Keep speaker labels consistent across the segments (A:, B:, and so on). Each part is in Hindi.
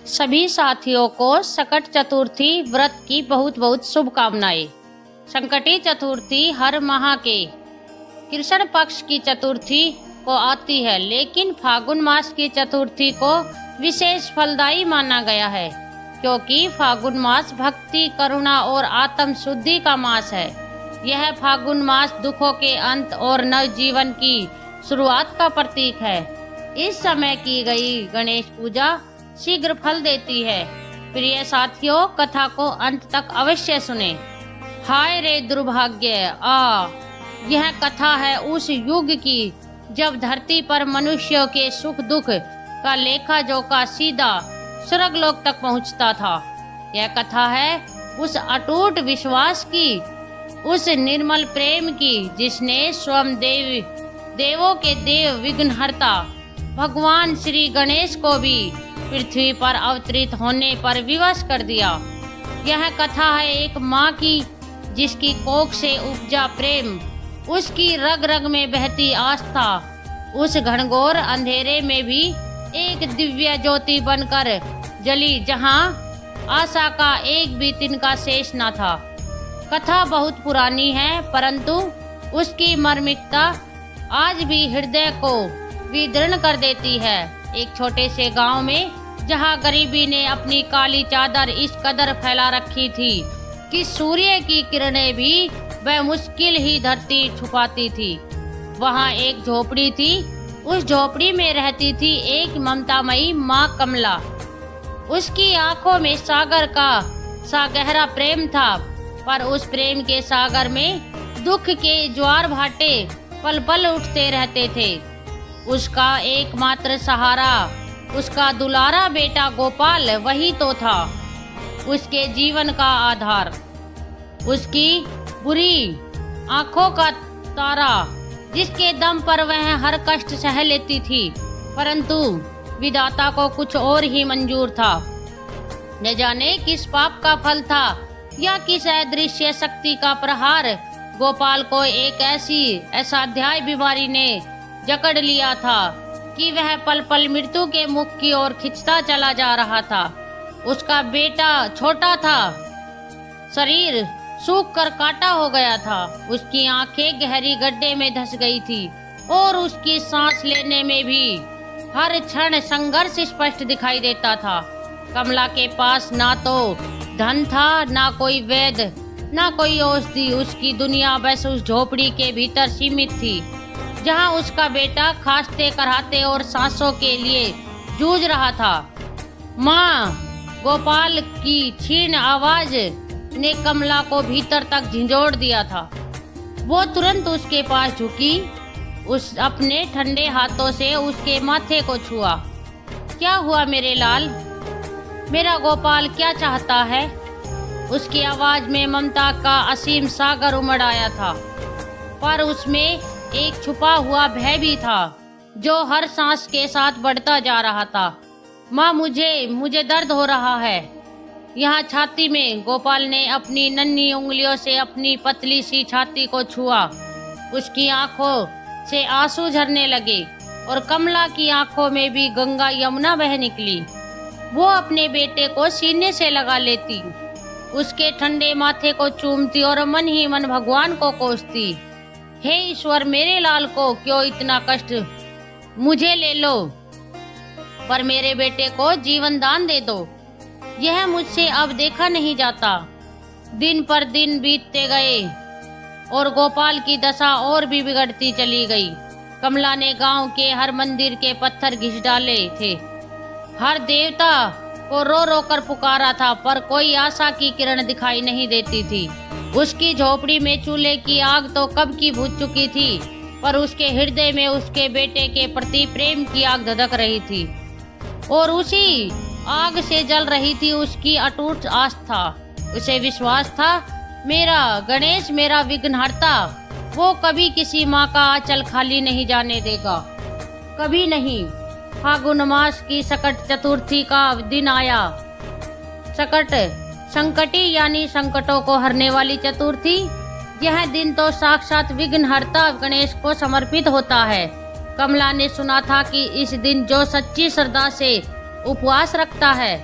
A: सभी साथियों को संकट चतुर्थी व्रत की बहुत बहुत शुभकामनाएं। संकटी चतुर्थी हर माह के कृष्ण पक्ष की चतुर्थी को आती है, लेकिन फागुन मास की चतुर्थी को विशेष फलदायी माना गया है, क्योंकि फागुन मास भक्ति, करुणा और आत्म शुद्धि का मास है। यह फागुन मास दुखों के अंत और नव जीवन की शुरुआत का प्रतीक है। इस समय की गई गणेश पूजा शीघ्र फल देती है। प्रिय साथियों, कथा को अंत तक अवश्य सुने। हाय रे दुर्भाग्य! यह कथा है उस युग की जब धरती पर मनुष्यों के सुख दुख का लेखा जोखा सीधा स्वर्गलोक तक पहुंचता था। यह कथा है उस अटूट विश्वास की, उस निर्मल प्रेम की, जिसने स्वयं देवों के देव विघ्नहर्ता भगवान श्री गणेश को भी पृथ्वी पर अवतरित होने पर विवश कर दिया। यह कथा है एक माँ की, जिसकी कोख से उपजा प्रेम, उसकी रग रग में बहती आस्था उस घनघोर अंधेरे में भी एक दिव्य ज्योति बनकर जली, जहाँ आशा का एक भी तिनका शेष न था। कथा बहुत पुरानी है, परंतु उसकी मर्मिकता आज भी हृदय को विदीर्ण कर देती है। एक छोटे से गांव में, जहां गरीबी ने अपनी काली चादर इस कदर फैला रखी थी कि सूर्य की किरणें भी बेमुश्किल ही धरती छुपाती थी, वहां एक झोपड़ी थी। उस झोपड़ी में रहती थी एक ममतामयी माँ कमला। उसकी आंखों में सागर का सा गहरा प्रेम था, पर उस प्रेम के सागर में दुख के ज्वार भाटे पल पल उठते रहते थे। उसका एकमात्र सहारा उसका दुलारा बेटा गोपाल वही तो था, उसके जीवन का आधार, उसकी बुरी आंखों का तारा, जिसके दम पर वह हर कष्ट सह लेती थी। परंतु विधाता को कुछ और ही मंजूर था। न जाने किस पाप का फल था या किस अदृश्य शक्ति का प्रहार गोपाल को एक ऐसी असाध्याय बीमारी ने जकड़ लिया था कि वह पल पल मृत्यु के मुख की ओर खिंचता चला जा रहा था। उसका बेटा छोटा था, शरीर सूख कर काटा हो गया था, उसकी आंखें गहरी गड्ढे में धंस गई थी और उसकी सांस लेने में भी हर क्षण संघर्ष स्पष्ट दिखाई देता था। कमला के पास ना तो धन था, ना कोई वैद्य, ना कोई औषधि। उसकी दुनिया बस उस झोपड़ी के भीतर सीमित थी, जहां उसका बेटा खांसते कराहते और सांसों के लिए जूझ रहा था। माँ गोपाल की क्षीण आवाज ने कमला को भीतर तक झंझोड़ दिया था। वो तुरंत उसके पास झुकी, उस अपने ठंडे हाथों से उसके माथे को छुआ। क्या हुआ मेरे लाल? मेरा गोपाल क्या चाहता है? उसकी आवाज में ममता का असीम सागर उमड़ आया था, पर उसमें एक छुपा हुआ भय भी था जो हर सांस के साथ बढ़ता जा रहा था। माँ, मुझे दर्द हो रहा है यहाँ छाती में। गोपाल ने अपनी नन्ही उंगलियों से अपनी पतली सी छाती को छुआ। उसकी आंखों से आंसू झरने लगे और कमला की आंखों में भी गंगा यमुना बह निकली। वो अपने बेटे को सीने से लगा लेती, उसके ठंडे माथे को चूमती और मन ही मन भगवान को कोसती। हे ईश्वर, मेरे लाल को क्यों इतना कष्ट? मुझे ले लो, पर मेरे बेटे को जीवन दान दे दो। यह मुझसे अब देखा नहीं जाता। दिन पर दिन बीतते गए और गोपाल की दशा और भी बिगड़ती चली गई। कमला ने गांव के हर मंदिर के पत्थर घिस डाले थे, हर देवता को रो रो कर पुकारा था, पर कोई आशा की किरण दिखाई नहीं देती थी। उसकी झोपड़ी में चूल्हे की आग तो कब की बुझ चुकी थी, पर उसके हृदय में उसके बेटे के प्रति प्रेम की आग धधक रही थी और उसी आग से जल रही थी उसकी अटूट आस्था। उसे विश्वास था, मेरा गणेश, मेरा विघ्नहर्ता, वो कभी किसी माँ का आंचल खाली नहीं जाने देगा, कभी नहीं। फागुन मास की संकट चतुर्थी का दिन आया। संकटी यानी संकटों को हरने वाली चतुर्थी। यह दिन तो साक्षात विघ्नहर्ता गणेश को समर्पित होता है। कमला ने सुना था कि इस दिन जो सच्ची श्रद्धा से उपवास रखता है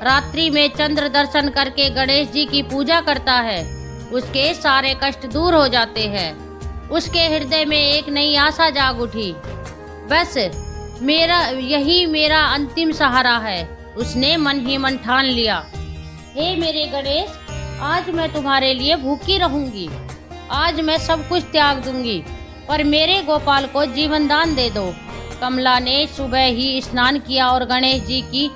A: रात्रि में चंद्र दर्शन करके गणेश जी की पूजा करता है, उसके सारे कष्ट दूर हो जाते हैं। उसके हृदय में एक नई आशा जाग उठी। बस यही मेरा अंतिम सहारा है, उसने मन ही मन ठान लिया। हे मेरे गणेश, आज मैं तुम्हारे लिए भूखी रहूंगी। आज मैं सब कुछ त्याग दूंगी, पर मेरे गोपाल को जीवन दान दे दो। कमला ने सुबह ही स्नान किया और गणेश जी की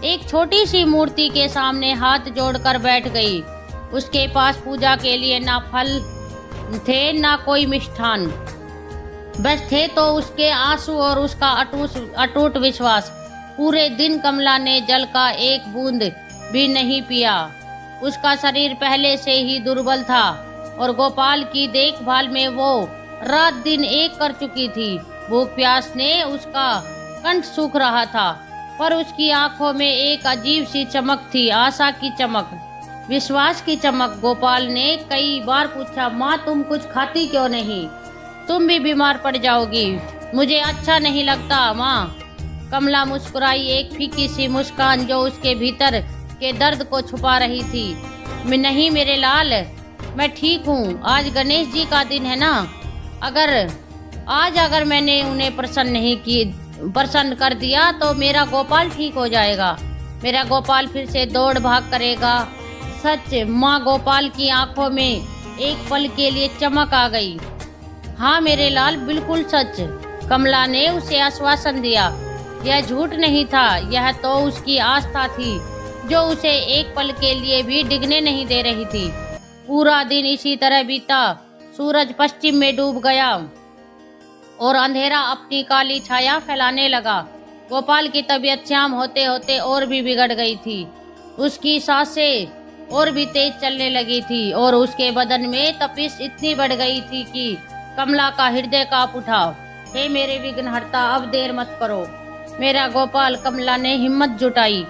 A: एक छोटी सी मूर्ति के सामने हाथ जोड़कर बैठ गई। उसके पास पूजा के लिए ना फल थे ना कोई मिष्ठान, बस थे तो उसके आंसू और उसका अटूट विश्वास। पूरे दिन कमला ने जल का एक बूंद भी नहीं पिया। उसका शरीर पहले से ही दुर्बल था और गोपाल की देखभाल में वो रात दिन एक कर चुकी थी। भूख प्यास ने उसका कंठ सूख रहा था, पर उसकी आंखों में एक अजीब सी चमक थी, आशा की चमक, विश्वास की चमक। गोपाल ने कई बार पूछा, माँ तुम कुछ खाती क्यों नहीं? तुम भी बीमार पड़ जाओगी। मुझे अच्छा नहीं लगता माँ। कमला मुस्कुराई, एक फीकी सी मुस्कान जो उसके भीतर के दर्द को छुपा रही थी। मैं नहीं मेरे लाल, मैं ठीक हूँ। आज गणेश जी का दिन है ना, अगर मैंने उन्हें प्रसन्न कर दिया तो मेरा गोपाल ठीक हो जाएगा। मेरा गोपाल फिर से दौड़ भाग करेगा। सच, माँ गोपाल की आंखों में एक पल के लिए चमक आ गई। हाँ मेरे लाल, बिल्कुल सच, कमला ने उसे आश्वासन दिया। यह झूठ नहीं था, यह तो उसकी आस्था थी जो उसे एक पल के लिए भी डिगने नहीं दे रही थी। पूरा दिन इसी तरह बीता। सूरज पश्चिम में डूब गया और अंधेरा अपनी काली छाया फैलाने लगा। गोपाल की तबीयत शाम होते होते और भी बिगड़ गई थी। उसकी सांसें और भी तेज चलने लगी थी और उसके बदन में तपिश इतनी बढ़ गई थी कि कमला का हृदय कांप उठा। हे मेरे विघ्नहर्ता, अब देर मत करो मेरा गोपाल। कमला ने हिम्मत जुटाई।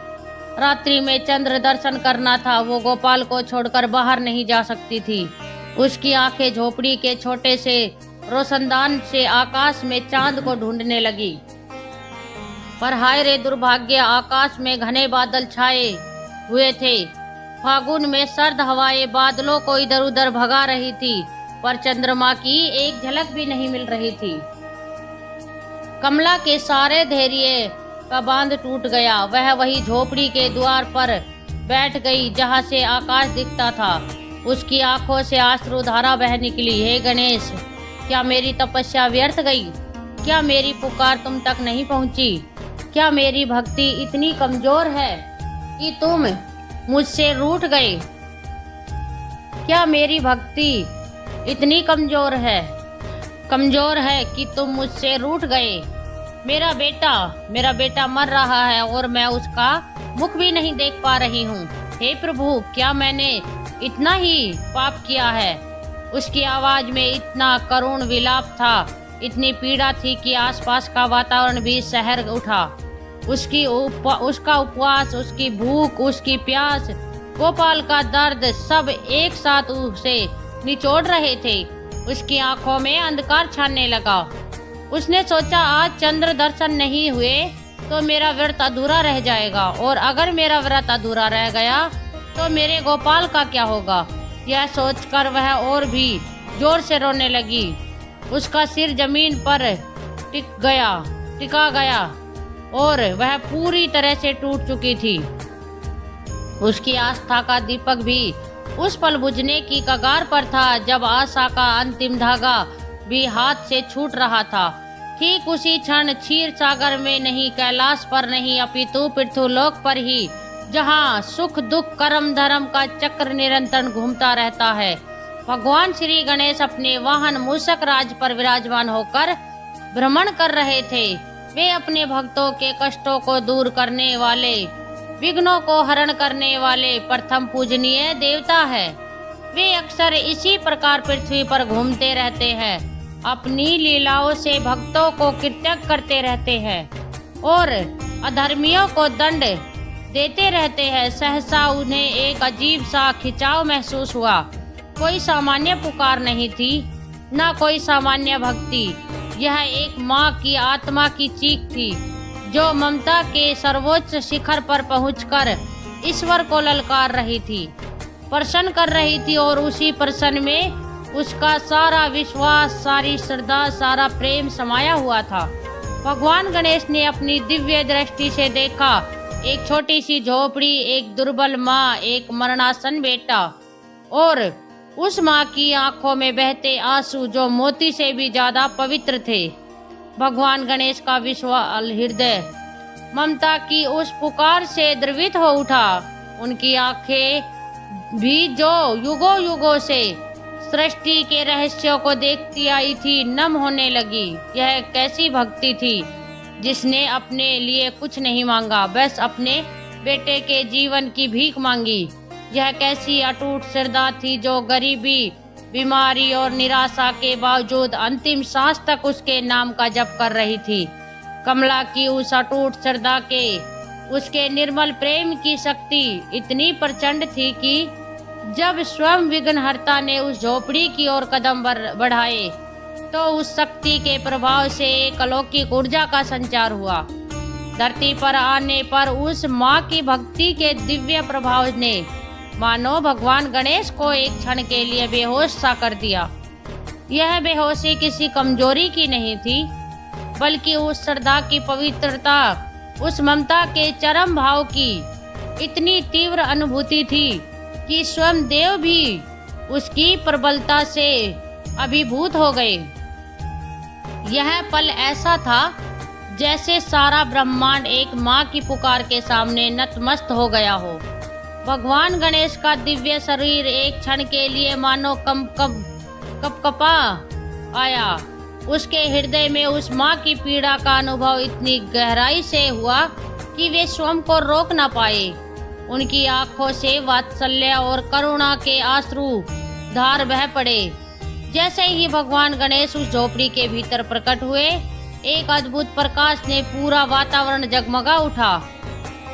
A: रात्रि में चंद्र दर्शन करना था, वो गोपाल को छोड़कर बाहर नहीं जा सकती थी। उसकी आंखें झोपड़ी के छोटे से रोशनदान से आकाश में चांद को ढूंढने लगी, पर हाय रे दुर्भाग्य, आकाश में घने बादल छाए हुए थे। फागुन में सर्द हवाएं बादलों को इधर उधर भगा रही थी, पर चंद्रमा की एक झलक भी नहीं मिल रही थी। कमला के सारे धैर्य का बांध टूट गया। वह वही झोपड़ी के द्वार पर बैठ गई जहां से आकाश दिखता था। उसकी आंखों से अश्रुधारा बह निकली। हे गणेश, क्या मेरी तपस्या व्यर्थ गई? क्या मेरी पुकार तुम तक नहीं पहुंची? क्या मेरी भक्ति इतनी कमजोर है कि तुम मुझसे रूठ गए? क्या मेरी भक्ति इतनी कमजोर है कि तुम मुझसे रूठ गए? मेरा बेटा मर रहा है और मैं उसका मुख भी नहीं देख पा रही हूँ। हे प्रभु, क्या मैंने इतना ही पाप किया है? उसकी आवाज में इतना करुण विलाप था, इतनी पीड़ा थी कि आसपास का वातावरण भी सहर उठा। उसका उपवास, उसकी भूख, उसकी प्यास, गोपाल का दर्द, सब एक साथ उसे निचोड़ रहे थे। उसकी आंखों में अंधकार छाने लगा। उसने सोचा, आज चंद्र दर्शन नहीं हुए तो मेरा व्रत अधूरा रह जाएगा, और अगर मेरा व्रत अधूरा रह गया तो मेरे गोपाल का क्या होगा? यह सोचकर वह और भी जोर से रोने लगी। उसका सिर जमीन पर टिका गया और वह पूरी तरह से टूट चुकी थी। उसकी आस्था का दीपक भी उस पल बुझने की कगार पर था जब आशा का अंतिम धागा भी हाथ से छूट रहा था। ठीक उसी क्षण क्षीर सागर में नहीं, कैलाश पर नहीं, अपितु पृथ्वीलोक पर ही, जहाँ सुख दुख कर्म धर्म का चक्र निरंतर घूमता रहता है, भगवान श्री गणेश अपने वाहन मूषक राज पर विराजमान होकर भ्रमण कर रहे थे। वे अपने भक्तों के कष्टों को दूर करने वाले, विघ्नों को हरण करने वाले प्रथम पूजनीय देवता है। वे अक्सर इसी प्रकार पृथ्वी पर घूमते रहते हैं, अपनी लीलाओं से भक्तों को कृतज्ञ करते रहते हैं और अधर्मियों को दंड देते रहते हैं। सहसा उन्हें एक अजीब सा खिंचाव महसूस हुआ। कोई सामान्य पुकार नहीं थी, न कोई सामान्य भक्ति। यह एक माँ की आत्मा की चीख थी जो ममता के सर्वोच्च शिखर पर पहुंचकर ईश्वर को ललकार रही थी, प्रसन्न कर रही थी, और उसी प्रसन्न में उसका सारा विश्वास, सारी श्रद्धा, सारा प्रेम समाया हुआ था। भगवान गणेश ने अपनी दिव्य दृष्टि से देखा, एक छोटी सी झोपड़ी, एक दुर्बल माँ, एक मरणासन बेटा, और उस माँ की आंखों में बहते आंसू जो मोती से भी ज्यादा पवित्र थे। भगवान गणेश का विशाल हृदय ममता की उस पुकार से द्रवित हो उठा। उनकी आंखें भी जो युगों युगों से सृष्टि के रहस्यों को देखती आई थी, नम होने लगी। यह कैसी भक्ति थी जिसने अपने लिए कुछ नहीं मांगा, बस अपने बेटे के जीवन की भीख मांगी। यह कैसी अटूट श्रद्धा थी जो गरीबी, बीमारी और निराशा के बावजूद अंतिम सांस तक उसके नाम का जप कर रही थी। कमला की उस अटूट श्रद्धा के, उसके निर्मल प्रेम की शक्ति इतनी प्रचंड थी कि जब स्वयं विघ्नहर्ता ने उस झोपड़ी की ओर कदम बढ़ाए तो उस शक्ति के प्रभाव से एक अलौकिक ऊर्जा का संचार हुआ। धरती पर आने पर उस माँ की भक्ति के दिव्य प्रभाव ने मानो भगवान गणेश को एक क्षण के लिए बेहोश सा कर दिया। यह बेहोशी किसी कमजोरी की नहीं थी, बल्कि उस श्रद्धा की पवित्रता, उस ममता के चरम भाव की इतनी तीव्र अनुभूति थी कि स्वयं देव भी उसकी प्रबलता से अभिभूत हो गए। यह पल ऐसा था जैसे सारा ब्रह्मांड एक माँ की पुकार के सामने नतमस्त हो गया हो। भगवान गणेश का दिव्य शरीर एक क्षण के लिए मानो कपकपा आया। उसके हृदय में उस माँ की पीड़ा का अनुभव इतनी गहराई से हुआ कि वे स्वयं को रोक न पाए। उनकी आंखों से वात्सल्य और करुणा के आंसू धार बह पड़े। जैसे ही भगवान गणेश उस झोपड़ी के भीतर प्रकट हुए, एक अद्भुत प्रकाश ने पूरा वातावरण जगमगा उठा।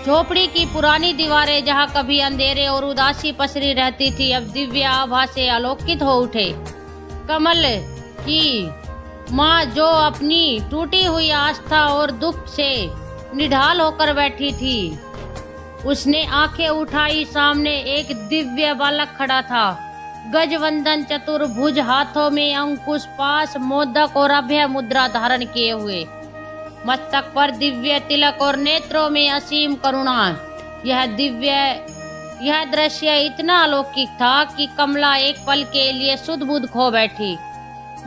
A: झोपड़ी की पुरानी दीवारें जहाँ कभी अंधेरे और उदासी पसरी रहती थी, अब दिव्य आभा से आलोकित हो उठे। कमल की माँ जो अपनी टूटी हुई आस्था और दुख से निढाल होकर बैठी थी, उसने आंखें उठाई। सामने एक दिव्य बालक खड़ा था, गजवंदन चतुर्भुज, हाथों में अंकुश, पास मोदक और अभय मुद्रा धारण किए हुए, मस्तक पर दिव्य तिलक और नेत्रों में असीम करुणा। यह दृश्य इतना अलौकिक था कि कमला एक पल के लिए सुध बुध खो बैठी।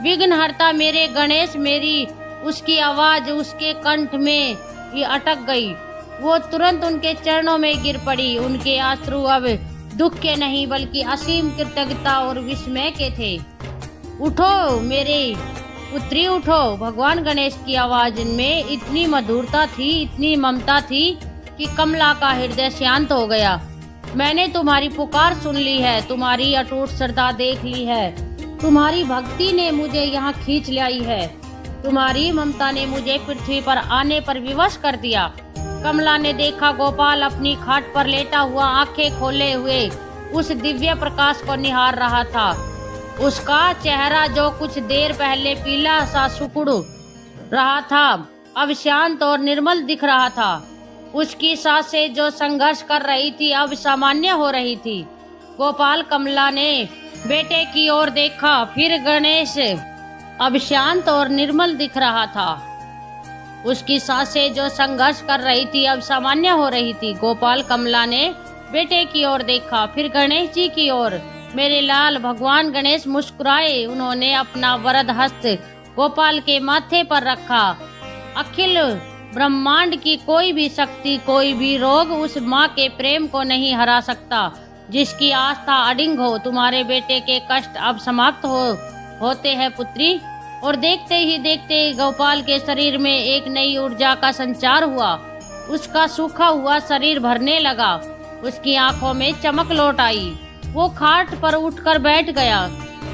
A: विघ्नहर्ता मेरे गणेश मेरी, उसकी आवाज उसके कंठ में ही अटक गई। वो तुरंत उनके चरणों में गिर पड़ी। उनके अश्रु अब दुख के नहीं बल्कि असीम कृतज्ञता और विस्मय के थे। उठो मेरे पुत्री उठो। भगवान गणेश की आवाज में इतनी मधुरता थी, इतनी ममता थी कि कमला का हृदय शांत हो गया। मैंने तुम्हारी पुकार सुन ली है, तुम्हारी अटूट श्रद्धा देख ली है, तुम्हारी भक्ति ने मुझे यहाँ खींच लाई है, तुम्हारी ममता ने मुझे पृथ्वी पर आने पर विवश कर दिया। कमला ने देखा गोपाल अपनी खाट पर लेटा हुआ आंखें खोले हुए उस दिव्य प्रकाश को निहार रहा था। उसका चेहरा जो कुछ देर पहले पीला सा सिकुड़ रहा था, अब शांत और निर्मल दिख रहा था। उसकी सांसें जो संघर्ष कर रही थी, अब सामान्य हो रही थी। गोपाल कमला ने बेटे की ओर देखा, फिर गणेश अब शांत और निर्मल दिख रहा था। उसकी सांसें जो संघर्ष कर रही थी, अब सामान्य हो रही थी। गोपाल कमला ने बेटे की ओर देखा, फिर गणेश जी की ओर। मेरे लाल भगवान गणेश मुस्कुराए। उन्होंने अपना वरद हस्त गोपाल के माथे पर रखा। अखिल ब्रह्मांड की कोई भी शक्ति, कोई भी रोग उस माँ के प्रेम को नहीं हरा सकता जिसकी आस्था अडिंग हो। तुम्हारे बेटे के कष्ट अब समाप्त होते हैं पुत्री। और देखते ही देखते गोपाल के शरीर में एक नई ऊर्जा का संचार हुआ। उसका सूखा हुआ शरीर भरने लगा। उसकी आंखों में चमक लौट आई। वो खाट पर उठकर बैठ गया,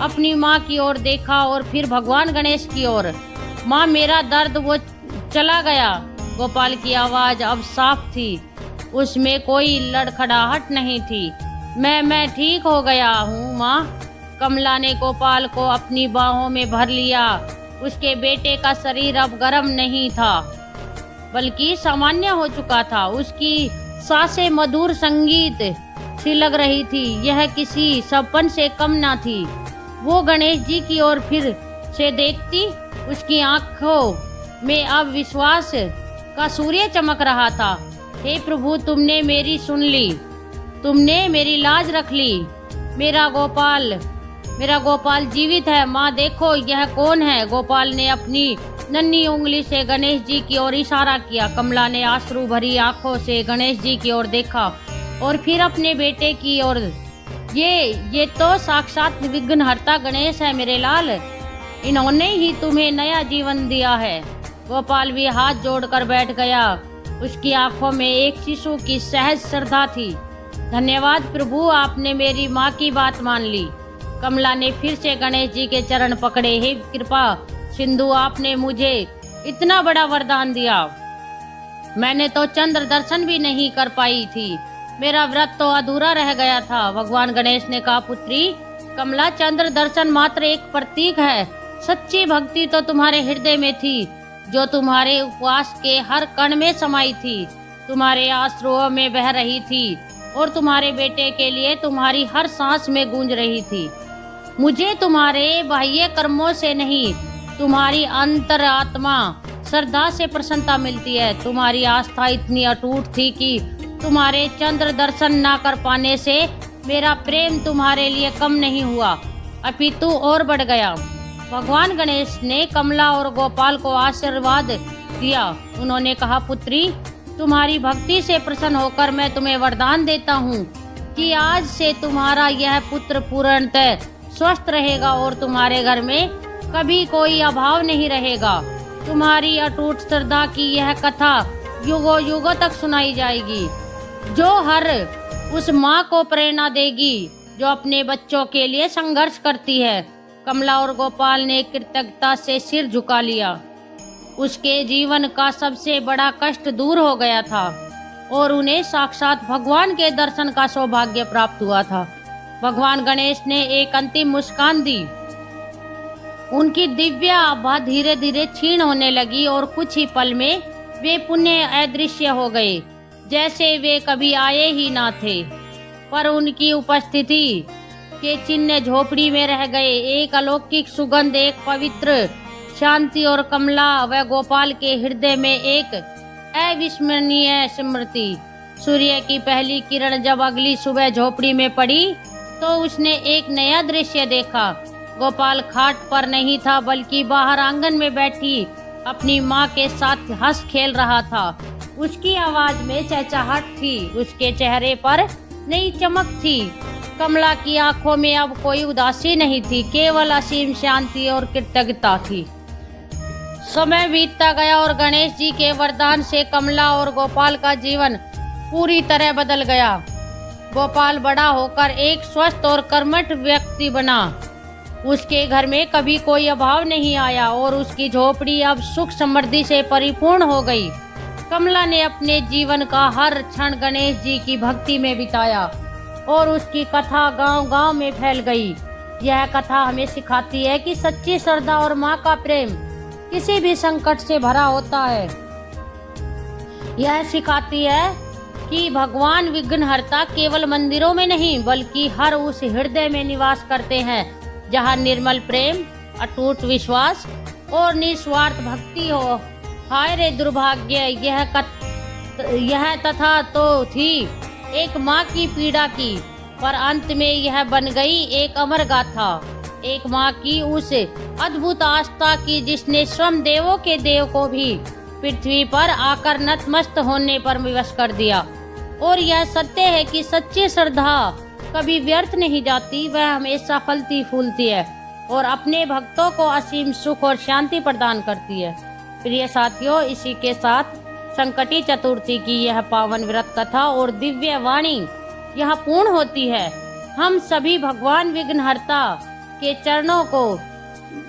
A: अपनी माँ की ओर देखा और फिर भगवान गणेश की ओर। माँ मेरा दर्द वो चला गया। गोपाल की आवाज अब साफ थी, उसमें कोई लड़खड़ाहट नहीं थी। मैं ठीक हो गया हूँ माँ। कमला ने गोपाल को अपनी बाहों में भर लिया। उसके बेटे का शरीर अब गर्म नहीं था बल्कि सामान्य हो चुका था। उसकी सांसें मधुर संगीत सी लग रही थी। यह किसी सपन से कम ना थी। वो गणेश जी की ओर फिर से देखती, उसकी आंखों में अब विश्वास का सूर्य चमक रहा था। हे प्रभु, तुमने मेरी सुन ली, तुमने मेरी लाज रख ली। मेरा गोपाल जीवित है। माँ देखो, यह कौन है? गोपाल ने अपनी नन्ही उंगली से गणेश जी की ओर इशारा किया। कमला ने आंसू भरी आंखों से गणेश जी की ओर देखा और फिर अपने बेटे की ओर। ये तो साक्षात विघ्नहर्ता गणेश है मेरे लाल। इन्होंने ही तुम्हें नया जीवन दिया है। गोपाल भी हाथ जोड़कर बैठ गया। उसकी आंखों में एक शिशु की सहज श्रद्धा थी। धन्यवाद प्रभु, आपने मेरी माँ की बात मान ली। कमला ने फिर से गणेश जी के चरण पकड़े। हे कृपा सिंधु, आपने मुझे इतना बड़ा वरदान दिया। मैंने तो चंद्र दर्शन भी नहीं कर पाई थी। मेरा व्रत तो अधूरा रह गया था। भगवान गणेश ने कहा, पुत्री कमला, चंद्र दर्शन मात्र एक प्रतीक है। सच्ची भक्ति तो तुम्हारे हृदय में थी, जो तुम्हारे उपवास के हर कण में समाई थी, तुम्हारे आंसुओं में बह रही थी और तुम्हारे बेटे के लिए तुम्हारी हर सांस में गूंज रही थी। मुझे तुम्हारे बाह्य कर्मों से नहीं, तुम्हारी अंतरात्मा श्रद्धा से प्रसन्नता मिलती है। तुम्हारी आस्था इतनी अटूट थी कि तुम्हारे चंद्र दर्शन न कर पाने से मेरा प्रेम तुम्हारे लिए कम नहीं हुआ, अपितु और बढ़ गया। भगवान गणेश ने कमला और गोपाल को आशीर्वाद दिया। उन्होंने कहा, पुत्री तुम्हारी भक्ति से प्रसन्न होकर मैं तुम्हें वरदान देता हूँ कि आज से तुम्हारा यह पुत्र पूर्णतः स्वस्थ रहेगा और तुम्हारे घर में कभी कोई अभाव नहीं रहेगा। तुम्हारी अटूट श्रद्धा की यह कथा युगों युगों तक सुनाई जाएगी, जो हर उस माँ को प्रेरणा देगी जो अपने बच्चों के लिए संघर्ष करती है। कमला और गोपाल ने कृतज्ञता से सिर झुका लिया। उसके जीवन का सबसे बड़ा कष्ट दूर हो गया था और उन्हें साक्षात भगवान के दर्शन का सौभाग्य प्राप्त हुआ था। भगवान गणेश ने एक अंतिम मुस्कान दी। उनकी दिव्य आभा धीरे धीरे क्षीण होने लगी और कुछ ही पल में वे पुनः अदृश्य हो गए, जैसे वे कभी आए ही ना थे। पर उनकी उपस्थिति के चिन्ह झोपड़ी में रह गए। एक अलौकिक सुगंध, एक पवित्र शांति और कमला व गोपाल के हृदय में एक अविस्मरणीय स्मृति। सूर्य की पहली किरण जब अगली सुबह झोपड़ी में पड़ी तो उसने एक नया दृश्य देखा। गोपाल खाट पर नहीं था, बल्कि बाहर आंगन में बैठी अपनी माँ के साथ हंस खेल रहा था। उसकी आवाज में चहचहाट थी, उसके चेहरे पर नई चमक थी। कमला की आंखों में अब कोई उदासी नहीं थी, केवल असीम शांति और कृतज्ञता थी। समय बीतता गया और गणेश जी के वरदान से कमला और गोपाल का जीवन पूरी तरह बदल गया। गोपाल बड़ा होकर एक स्वस्थ और कर्मठ व्यक्ति बना। उसके घर में कभी कोई अभाव नहीं आया और उसकी झोपड़ी अब सुख समृद्धि से परिपूर्ण हो गई। कमला ने अपने जीवन का हर क्षण गणेश जी की भक्ति में बिताया और उसकी कथा गांव-गांव में फैल गई। यह कथा हमें सिखाती है कि सच्ची श्रद्धा और माँ का प्रेम किसी भी संकट से भरा होता है। यह सिखाती है कि भगवान विघ्नहर्ता केवल मंदिरों में नहीं, बल्कि हर उस हृदय में निवास करते हैं जहाँ निर्मल प्रेम, अटूट विश्वास और निस्वार्थ भक्ति हो। हाय रे दुर्भाग्य, यह तथा तो थी एक माँ की पीड़ा की, पर अंत में यह बन गई एक अमर गाथा। एक माँ की उस अद्भुत आस्था की जिसने स्वयं देवों के देव को भी पृथ्वी पर आकर नतमस्त होने पर विवश कर दिया। और यह सत्य है कि सच्ची श्रद्धा कभी व्यर्थ नहीं जाती, वह हमेशा फलती फूलती है और अपने भक्तों को असीम सुख और शांति प्रदान करती है। प्रिय साथियों, इसी के साथ संकटी चतुर्थी की यह पावन व्रत कथा और दिव्य वाणी यहाँ पूर्ण होती है। हम सभी भगवान विघ्नहर्ता के चरणों को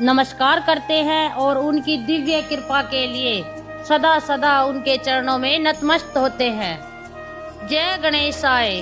A: नमस्कार करते हैं और उनकी दिव्य कृपा के लिए सदा सदा उनके चरणों में नतमस्तक होते हैं। जय गणेशाय।